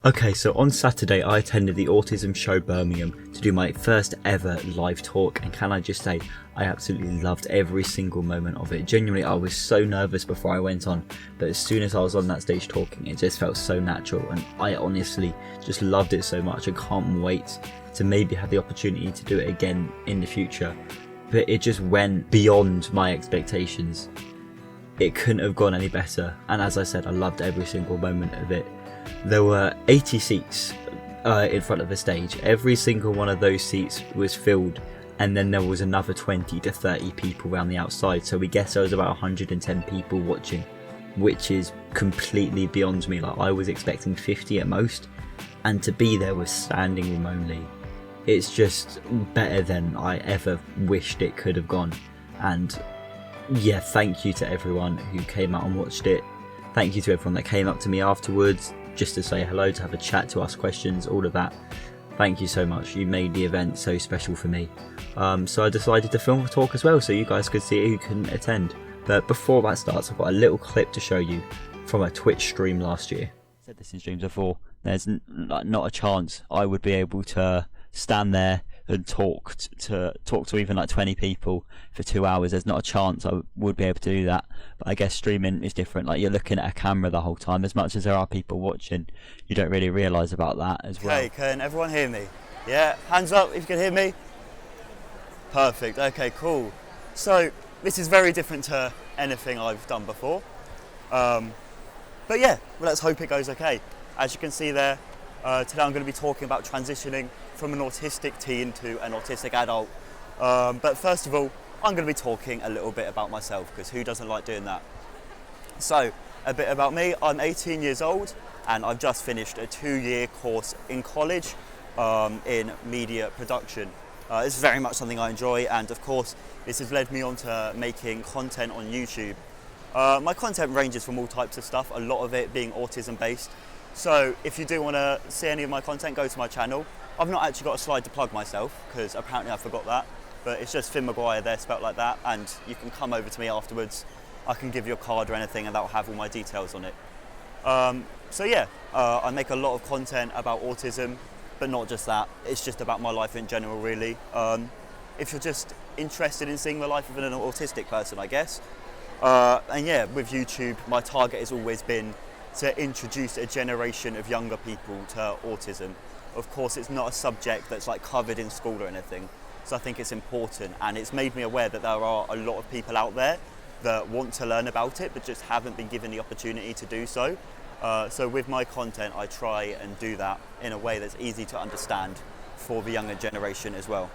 Okay, so on Saturday I attended the Autism Show Birmingham to do my first ever live talk, and can I just say I absolutely loved every single moment of it. Genuinely, I was so nervous before I went on, but as soon as I was on that stage talking, it just felt so natural, and I honestly just loved it so much. I can't wait to maybe have the opportunity to do it again in the future. But it just went beyond my expectations. It couldn't have gone any better, and as I said, I loved every single moment of it. There were 80 seats in front of the stage. Every single one of those seats was filled, and then there was another 20 to 30 people around the outside. So we guess there was about 110 people watching, which is completely beyond me. Like, I was expecting 50 at most, and to be there with standing room only, it's just better than I ever wished it could have gone. And yeah, thank you to everyone who came out and watched it. Thank you to everyone that came up to me afterwards, just to say hello, to have a chat, to ask questions, all of that. Thank you so much. You made the event so special for me. So I decided to film a talk as well, so you guys could see it who couldn't attend. But before that starts, I've got a little clip to show you from a Twitch stream last year. I said this in streams before. There's not a chance I would be able to stand there and talk to even like 20 people for 2 hours. There's not a chance I would be able to do that. But I guess streaming is different. Like, you're looking at a camera the whole time. As much as there are people watching, you don't really realise about that as well. Okay, can everyone hear me? Yeah, hands up if you can hear me. Perfect. Okay, cool. So this is very different to anything I've done before. But yeah, well, let's hope it goes okay. As you can see there, today I'm going to be talking about transitioning from an autistic teen to an autistic adult. But first of all, I'm going to be talking a little bit about myself, because who doesn't like doing that? So, a bit about me. I'm 18 years old and I've just finished a 2-year course in college in media production. This is very much something I enjoy, and of course this has led me on to making content on YouTube. My content ranges from all types of stuff, a lot of it being autism based. So if you do want to see any of my content, go to my channel. I've not actually got a slide to plug myself, because apparently I forgot that, but it's just Finn Maguire there, spelt like that, and you can come over to me afterwards. I can give you a card or anything, and that'll have all my details on it. So yeah, I make a lot of content about autism, but not just that. It's just about my life in general, really. If you're just interested in seeing the life of an autistic person, I guess. And yeah, with YouTube, my target has always been to introduce a generation of younger people to autism. Of course, it's not a subject that's like covered in school or anything, so I think it's important, and it's made me aware that there are a lot of people out there that want to learn about it but just haven't been given the opportunity to do so. So with my content, I try and do that in a way that's easy to understand for the younger generation as well.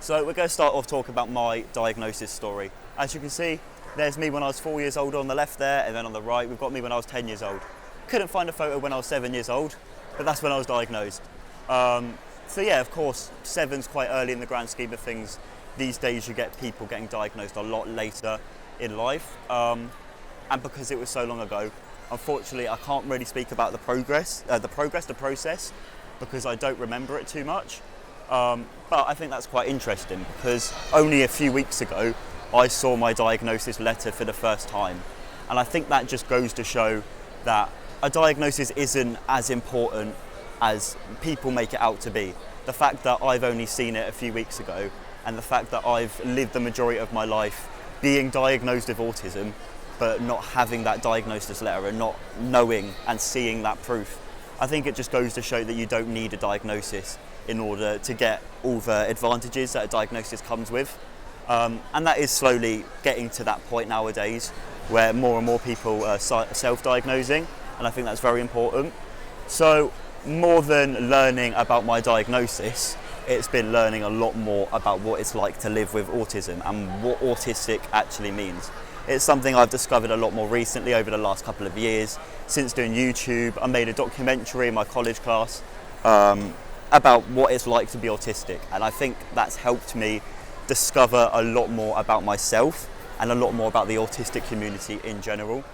So we're going to start off talking about my diagnosis story. As you can see, there's me when I was 4 years old on the left there, and then on the right we've got me when I was 10 years old. Couldn't find a photo when I was 7 years old, but that's when I was diagnosed. So yeah, of course, 7's quite early in the grand scheme of things. These days you get people getting diagnosed a lot later in life, and because it was so long ago, unfortunately I can't really speak about the process, because I don't remember it too much. But I think that's quite interesting, because only a few weeks ago I saw my diagnosis letter for the first time, and I think that just goes to show that a diagnosis isn't as important as people make it out to be. The fact that I've only seen it a few weeks ago, and the fact that I've lived the majority of my life being diagnosed with autism but not having that diagnosis letter and not knowing and seeing that proof, I think it just goes to show that you don't need a diagnosis in order to get all the advantages that a diagnosis comes with. And that is slowly getting to that point nowadays, where more and more people are self-diagnosing, and I think that's very important. So more than learning about my diagnosis, it's been learning a lot more about what it's like to live with autism and what autistic actually means. It's something I've discovered a lot more recently over the last couple of years. Since doing YouTube, I made a documentary in my college class about what it's like to be autistic, and I think that's helped me discover a lot more about myself and a lot more about the autistic community in general.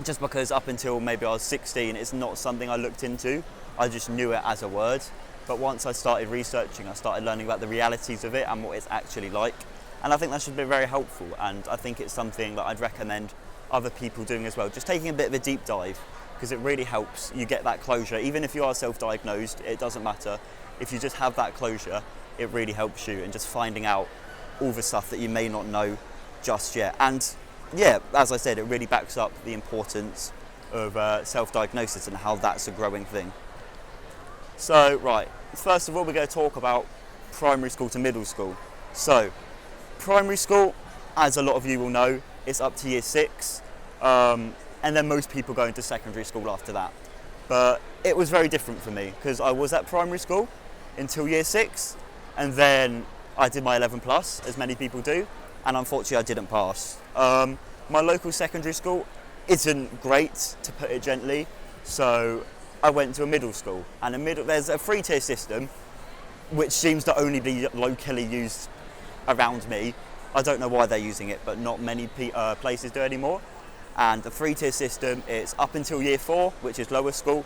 Just because up until maybe I was 16, it's not something I looked into. I just knew it as a word. But once I started researching, I started learning about the realities of it and what it's actually like. And I think that should be very helpful, and I think it's something that I'd recommend other people doing as well. Just taking a bit of a deep dive, because it really helps you get that closure. Even if you are self-diagnosed, it doesn't matter. If you just have that closure, it really helps you in just finding out all the stuff that you may not know just yet. And yeah, as I said, it really backs up the importance of self-diagnosis and how that's a growing thing. So, right, first of all, we're going to talk about primary school to middle school. So, primary school, as a lot of you will know, is up to year 6, and then most people go into secondary school after that. But it was very different for me, because I was at primary school until year 6, and then I did my 11 plus, as many people do, and unfortunately I didn't pass. My local secondary school isn't great, to put it gently, so I went to a middle school, and there's a 3-tier system which seems to only be locally used around me. I don't know why they're using it, but not many places do anymore. And the 3-tier system is up until year 4, which is lower school,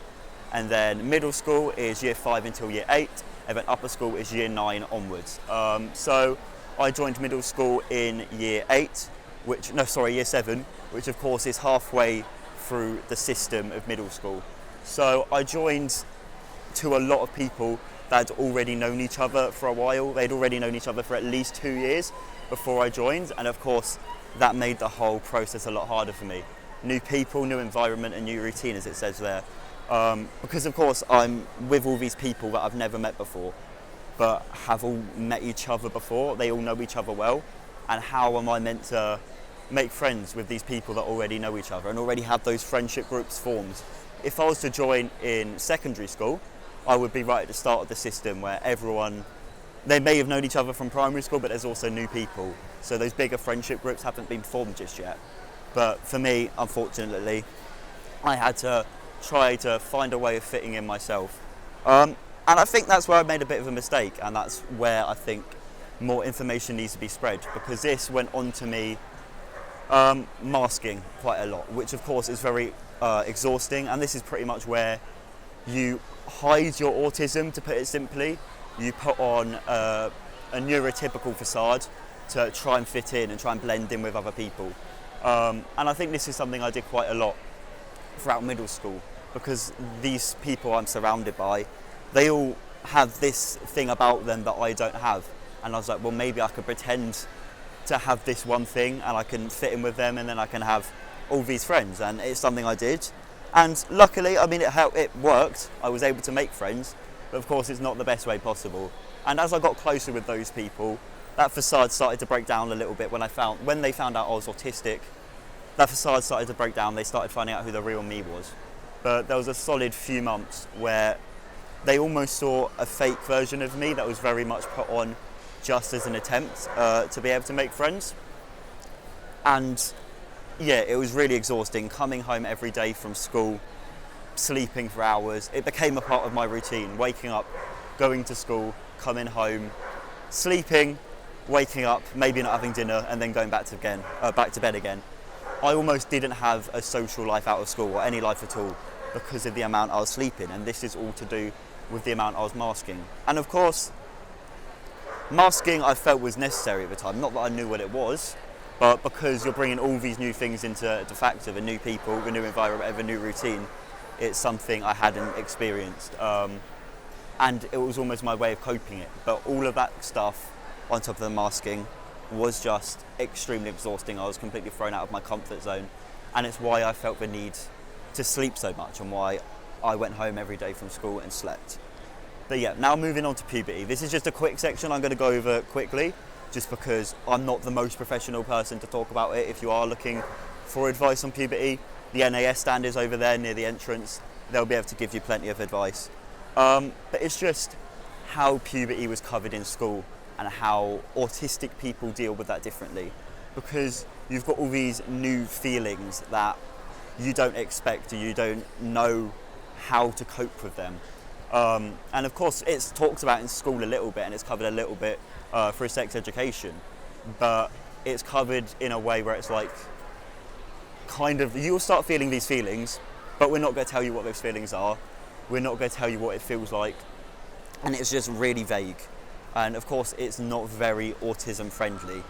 and then middle school is year 5 until year 8, and then upper school is year 9 onwards. So I joined middle school in year 7, which of course is halfway through the system of middle school. So I joined to a lot of people that had already known each other for a while. They'd already known each other for at least 2 years before I joined, and of course that made the whole process a lot harder for me. New people, new environment, and new routine, as it says there. Because of course I'm with all these people that I've never met before, but have all met each other before. They all know each other well, and how am I meant to make friends with these people that already know each other and already have those friendship groups formed? If I was to join in secondary school, I would be right at the start of the system where they may have known each other from primary school, but there's also new people. So those bigger friendship groups haven't been formed just yet. But for me, unfortunately, I had to try to find a way of fitting in myself. And I think that's where I made a bit of a mistake, and that's where I think more information needs to be spread, because this went on to me masking quite a lot, which of course is very exhausting, and this is pretty much where you hide your autism, to put it simply. You put on a neurotypical facade to try and fit in and try and blend in with other people. And I think this is something I did quite a lot throughout middle school, because these people I'm surrounded by, they all have this thing about them that I don't have. And I was like, well, maybe I could pretend to have this one thing and I can fit in with them, and then I can have all these friends. And it's something I did. And luckily, I mean, it worked. I was able to make friends, but of course it's not the best way possible. And as I got closer with those people, that facade started to break down a little bit. When they found out I was autistic, that facade started to break down. They started finding out who the real me was. But there was a solid few months where they almost saw a fake version of me that was very much put on just as an attempt to be able to make friends. And yeah, it was really exhausting, coming home every day from school, sleeping for hours. It became a part of my routine, waking up, going to school, coming home, sleeping, waking up, maybe not having dinner, and then going back to bed again. I almost didn't have a social life out of school, or any life at all, because of the amount I was sleeping, and this is all to do with the amount I was masking. And of course, masking I felt was necessary at the time, not that I knew what it was, but because you're bringing all these new things into factor, the new people, the new environment, the new routine, it's something I hadn't experienced. And it was almost my way of coping it. But all of that stuff on top of the masking was just extremely exhausting. I was completely thrown out of my comfort zone. And it's why I felt the need to sleep so much, and why I went home every day from school and slept. But yeah, now moving on to puberty. This is just a quick section I'm going to go over quickly, just because I'm not the most professional person to talk about it. If you are looking for advice on puberty, the NAS stand is over there near the entrance. They'll be able to give you plenty of advice. But it's just how puberty was covered in school and how autistic people deal with that differently. Because you've got all these new feelings that you don't expect, or you don't know how to cope with them. And of course it's talked about in school a little bit, and it's covered a little bit through sex education, but it's covered in a way where it's like, kind of, you'll start feeling these feelings, but we're not going to tell you what those feelings are. We're not going to tell you what it feels like. And it's just really vague. And of course, it's not very autism friendly.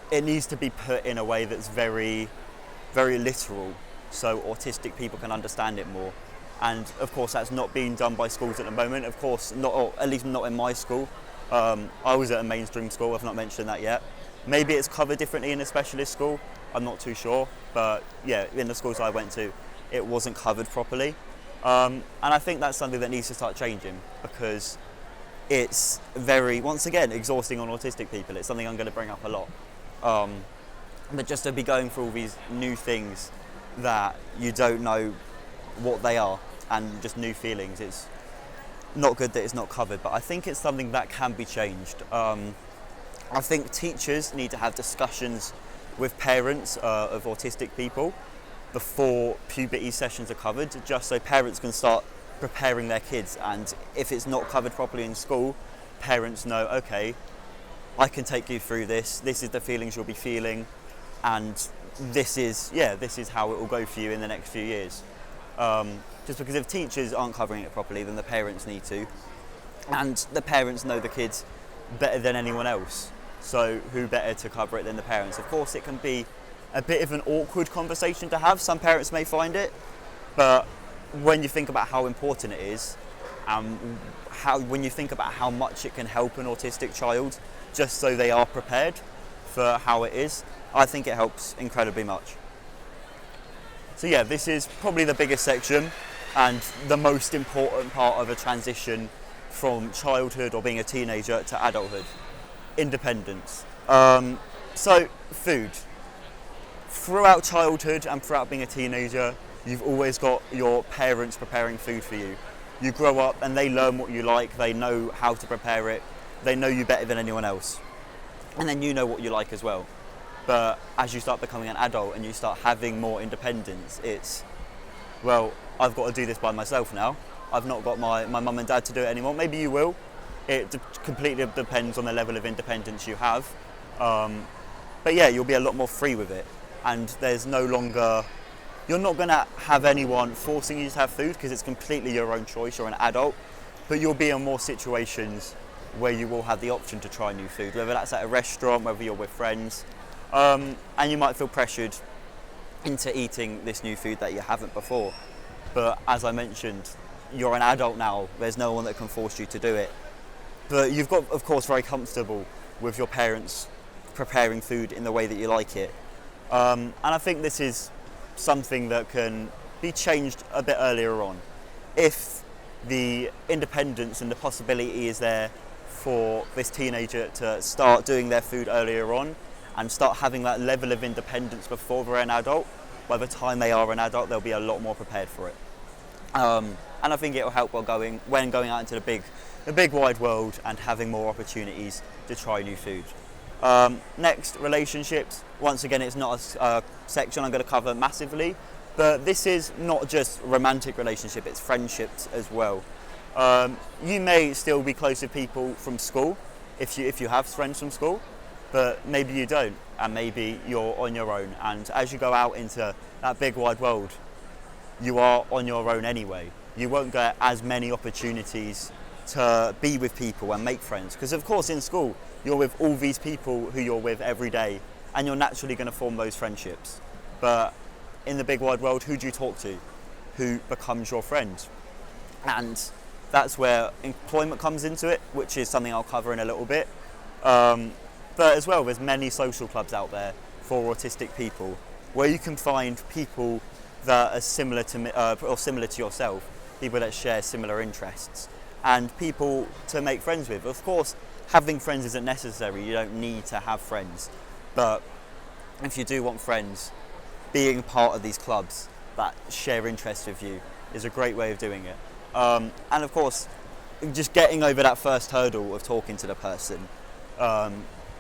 It needs to be put in a way that's very, very literal. so autistic people can understand it more. And of course that's not being done by schools at the moment, of course not, or at least not in my school. I was at a mainstream school, I've not mentioned that yet. Maybe it's covered differently in a specialist school, I'm not too sure, but yeah, in the schools I went to it wasn't covered properly. And I think that's something that needs to start changing, because it's very, once again, exhausting on autistic people. It's something I'm going to bring up a lot. But just to be going through all these new things that you don't know what they are, and just new feelings, it's not good that it's not covered, but I think it's something that can be changed. I think teachers need to have discussions with parents of autistic people before puberty sessions are covered, just so parents can start preparing their kids. And if it's not covered properly in school, parents know, okay, I can take you through this is the feelings you'll be feeling, and this is how it will go for you in the next few years. Just because if teachers aren't covering it properly, then the parents need to, and the parents know the kids better than anyone else, so who better to cover it than the parents? Of course it can be a bit of an awkward conversation to have, some parents may find it, but when you think about how important it is, when you think about how much it can help an autistic child, just so they are prepared for how it is, I think it helps incredibly much. So yeah, this is probably the biggest section and the most important part of a transition from childhood or being a teenager to adulthood. Independence. So food. Throughout childhood and throughout being a teenager, you've always got your parents preparing food for you. You grow up and they learn what you like, they know how to prepare it, they know you better than anyone else. And then you know what you like as well. But as you start becoming an adult and you start having more independence, it's, well, I've got to do this by myself now. I've not got my mum and dad to do it anymore. Maybe you will. It completely depends on the level of independence you have. But yeah, you'll be a lot more free with it. And there's no longer, you're not going to have anyone forcing you to have food, because it's completely your own choice. You're an adult. But you'll be in more situations where you will have the option to try new food, whether that's at a restaurant, whether you're with friends. And you might feel pressured into eating this new food that you haven't before. But as I mentioned, you're an adult now. There's no one that can force you to do it. But you've got, of course, very comfortable with your parents preparing food in the way that you like it. And I think this is something that can be changed a bit earlier on. If the independence and the possibility is there for this teenager to start doing their food earlier on and start having that level of independence before they're an adult, by the time they are an adult, they'll be a lot more prepared for it. And I think it will help when going out into the big wide world and having more opportunities to try new food. Next, relationships. Once again, it's not a section I'm going to cover massively, but this is not just romantic relationship, it's friendships as well. You may still be close with people from school if you have friends from school, but maybe you don't, and maybe you're on your own. And as you go out into that big wide world, you are on your own anyway. You won't get as many opportunities to be with people and make friends, because of course in school you're with all these people who you're with every day, and you're naturally going to form those friendships. But in the big wide world, who do you talk to? Who becomes your friend? And that's where employment comes into it, which is something I'll cover in a little bit. But as well, there's many social clubs out there for autistic people where you can find people that are similar to yourself, people that share similar interests, and people to make friends with. Of course, having friends isn't necessary. You don't need to have friends, but if you do want friends, being part of these clubs that share interests with you is a great way of doing it. And of course, just getting over that first hurdle of talking to the person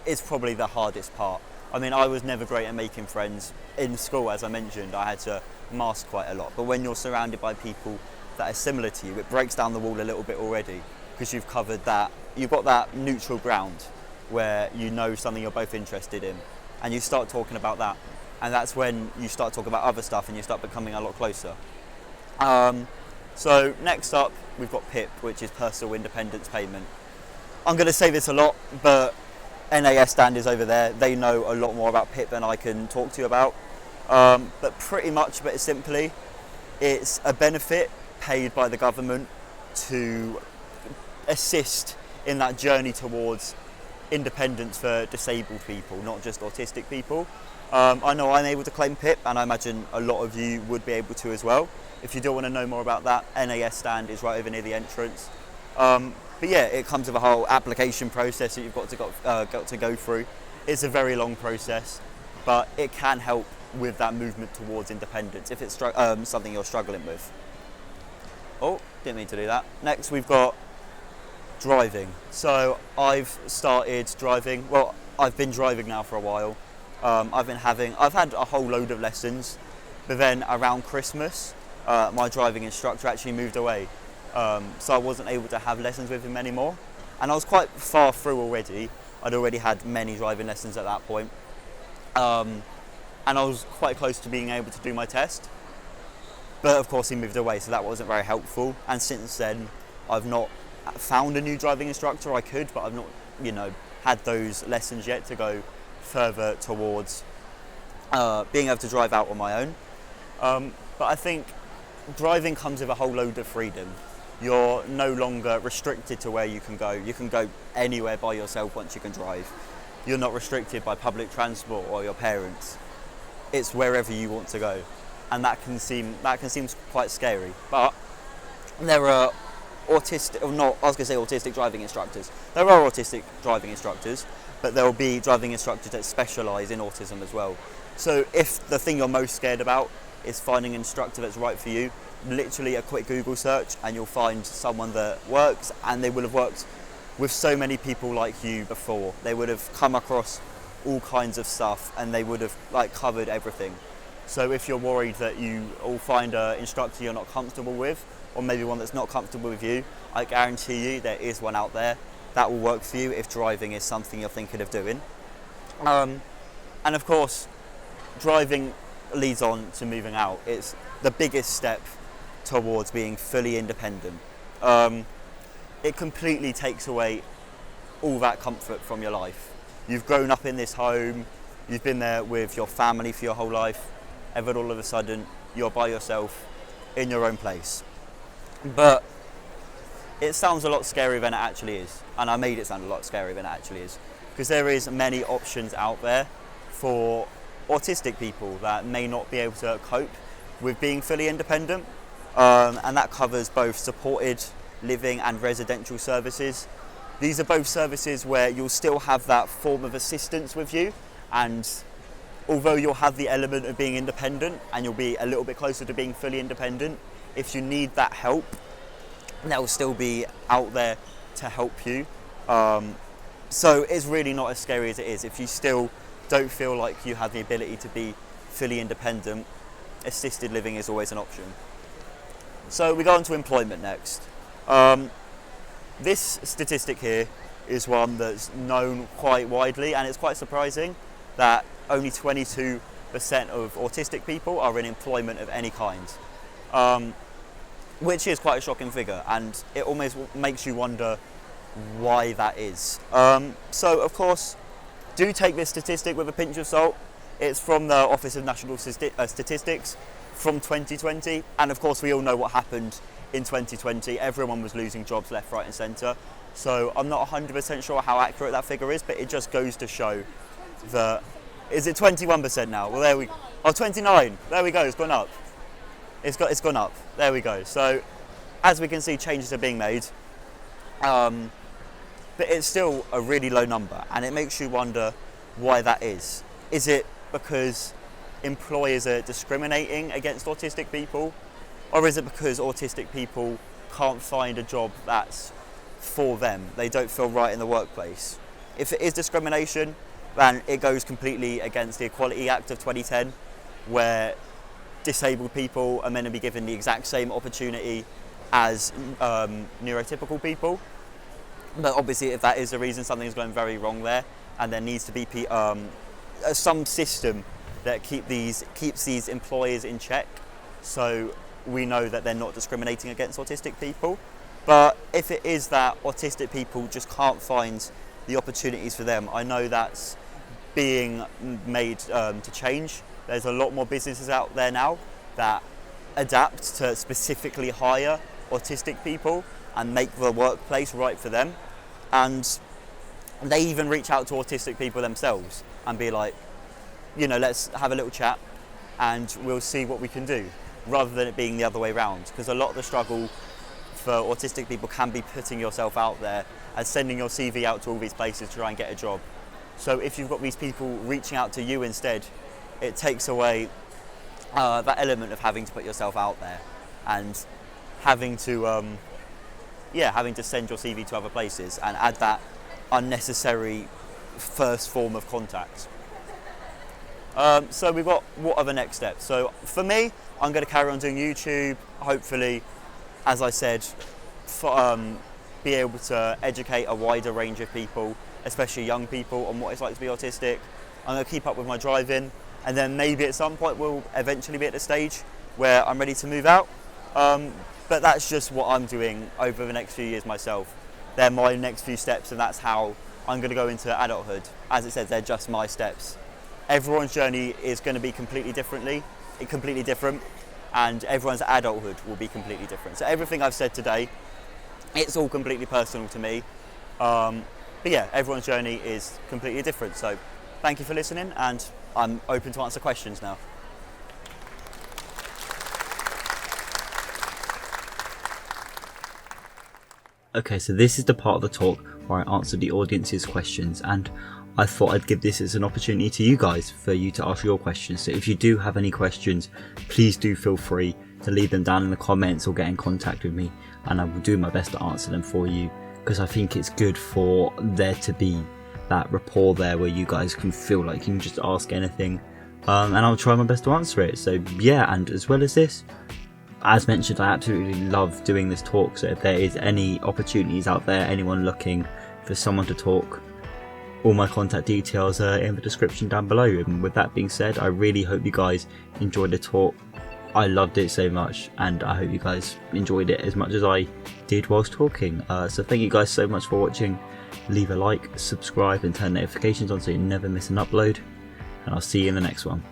is probably the hardest part. I mean, I was never great at making friends in school. As I mentioned, I had to mask quite a lot, but when you're surrounded by people that are similar to you, it breaks down the wall a little bit already, because you've covered that, you've got that neutral ground where you know something you're both interested in, and you start talking about that, and that's when you start talking about other stuff and you start becoming a lot closer. So next up, we've got PIP, which is Personal Independence Payment. I'm going to say this a lot, but NAS standards over there, they know a lot more about PIP than I can talk to you about. But pretty much, but simply, it's a benefit paid by the government to assist in that journey towards independence for disabled people, not just autistic people. I know I'm able to claim PIP, and I imagine a lot of you would be able to as well. If you do want to know more about that, NAS stand is right over near the entrance. But yeah, it comes with a whole application process that you've got to go through. It's a very long process, but it can help with that movement towards independence if it's something you're struggling with. Oh, didn't mean to do that. Next we've got driving. So I've started driving, well, I've been driving now for a while. I've had a whole load of lessons, but then around Christmas, my driving instructor actually moved away. So I wasn't able to have lessons with him anymore. And I was quite far through already. I'd already had many driving lessons at that point. And I was quite close to being able to do my test. But of course he moved away, so that wasn't very helpful. And since then, I've not found a new driving instructor. I could, but I've not, had those lessons yet to go further towards being able to drive out on my own. But I think driving comes with a whole load of freedom. You're no longer restricted to where you can go. You can go anywhere by yourself once you can drive. You're not restricted by public transport or your parents. It's wherever you want to go. And that can seem quite scary. But there are autistic driving instructors. There are autistic driving instructors, but there will be driving instructors that specialise in autism as well. So if the thing you're most scared about is finding an instructor that's right for you, literally a quick Google search and you'll find someone that works, and they will have worked with so many people like you before. They would have come across all kinds of stuff and they would have covered everything. So if you're worried that you will find an instructor you're not comfortable with, or maybe one that's not comfortable with you, I guarantee you there is one out there that will work for you if driving is something you're thinking of doing. And of course, driving leads on to moving out. It's the biggest step towards being fully independent. It completely takes away all that comfort from your life. You've grown up in this home, you've been there with your family for your whole life, and then all of a sudden you're by yourself in your own place. But it sounds a lot scarier than it actually is, and I made it sound a lot scarier than it actually is, because there is many options out there for autistic people that may not be able to cope with being fully independent, and that covers both supported living and residential services. These are both services where you'll still have that form of assistance with you, and although you'll have the element of being independent and you'll be a little bit closer to being fully independent, if you need that help, they'll still be out there to help you. So it's really not as scary as it is. If you still don't feel like you have the ability to be fully independent, assisted living is always an option. So we go on to employment next. This statistic here is one that's known quite widely, and it's quite surprising that only 22% of autistic people are in employment of any kind, which is quite a shocking figure, and it almost makes you wonder why that is. So of course, do take this statistic with a pinch of salt. It's from the Office of National Statistics from 2020, and of course we all know what happened in 2020. Everyone was losing jobs left, right and centre. So I'm not 100% sure how accurate that figure is, but it just goes to show that, is it 21% now? Well, there we, oh, 29, there we go, it's gone up. It's gone up, there we go. So as we can see, changes are being made, but it's still a really low number, and it makes you wonder why that is. Is it because employers are discriminating against autistic people? Or is it because autistic people can't find a job that's for them? They don't feel right in the workplace. If it is discrimination, then it goes completely against the Equality Act of 2010, where disabled people are meant to be given the exact same opportunity as neurotypical people. But obviously, if that is the reason, something's going very wrong there, and there needs to be some system that keeps these employers in check, so we know that they're not discriminating against autistic people. But if it is that autistic people just can't find the opportunities for them, I know that's being made to change. There's a lot more businesses out there now that adapt to specifically hire autistic people and make the workplace right for them. And they even reach out to autistic people themselves and be like, you know, let's have a little chat and we'll see what we can do, rather than it being the other way around. Because a lot of the struggle for autistic people can be putting yourself out there and sending your CV out to all these places to try and get a job. So if you've got these people reaching out to you instead, it takes away that element of having to put yourself out there and having to send your CV to other places and add that unnecessary first form of contact. So we've got, what are the next steps? So for me, I'm going to carry on doing YouTube, hopefully, as I said, be able to educate a wider range of people, especially young people, on what it's like to be autistic. I'm going to keep up with my driving, and then maybe at some point we'll eventually be at the stage where I'm ready to move out. But that's just what I'm doing over the next few years myself. They're my next few steps, and that's how I'm going to go into adulthood. As it says, they're just my steps. Everyone's journey is going to be completely different, and everyone's adulthood will be completely different. So everything I've said today, it's all completely personal to me. But yeah, everyone's journey is completely different. So thank you for listening, and I'm open to answer questions now. Okay, so this is the part of the talk where I answer the audience's questions, and I thought I'd give this as an opportunity to you guys for you to ask your questions. So if you do have any questions, please do feel free to leave them down in the comments or get in contact with me, and I will do my best to answer them for you, because I think it's good for there to be that rapport there where you guys can feel like you can just ask anything, and I'll try my best to answer it. So yeah, and as well as this, as mentioned, I absolutely love doing this talk, so if there is any opportunities out there, anyone looking for someone to talk, all my contact details are in the description down below. And with that being said, I really hope you guys enjoyed the talk. I loved it so much, and I hope you guys enjoyed it as much as I did whilst talking. So thank you guys so much for watching. Leave a like, subscribe and turn notifications on so you never miss an upload, and I'll see you in the next one.